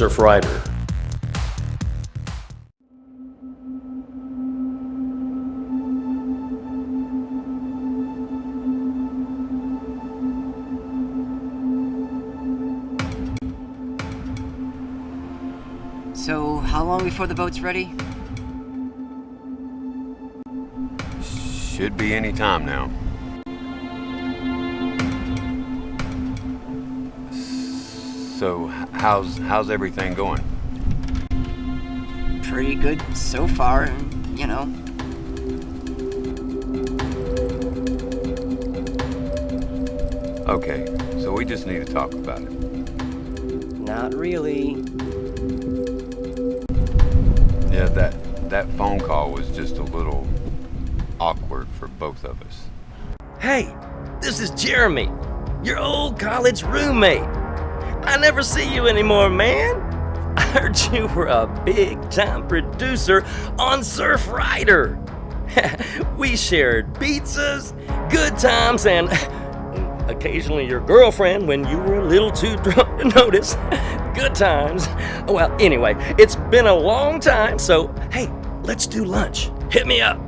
surf rider. So, how long before the boat's ready? Should be any time now. So, how's everything going? Pretty good so far, you know. Okay, so we just need to talk about it. Not really. Yeah, that phone call was just a little awkward for both of us. Hey, this is Jeremy, your old college roommate. I never see you anymore, man. I heard you were a big-time producer on Surf Rider. We shared pizzas, good times, and occasionally your girlfriend when you were a little too drunk to notice. Good times. Well, anyway, it's been a long time, so hey, let's do lunch. Hit me up.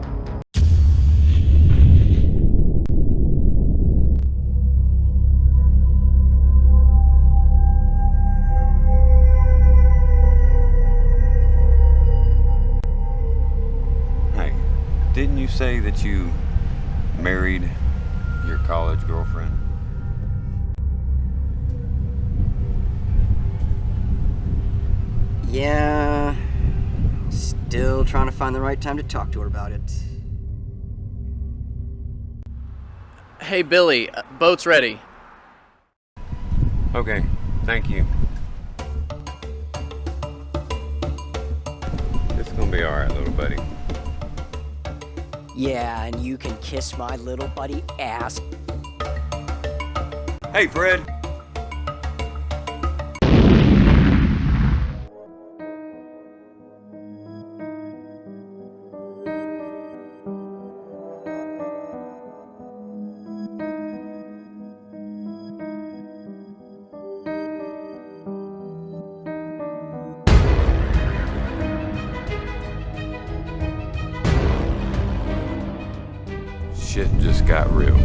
Hey, didn't you say that you married your college girlfriend? Yeah, still trying to find the right time to talk to her about it. Hey, Billy, boat's ready. Okay, thank you. It's gonna be alright, little buddy. Yeah, and you can kiss my little buddy ass. Hey, Fred. Shit just got real.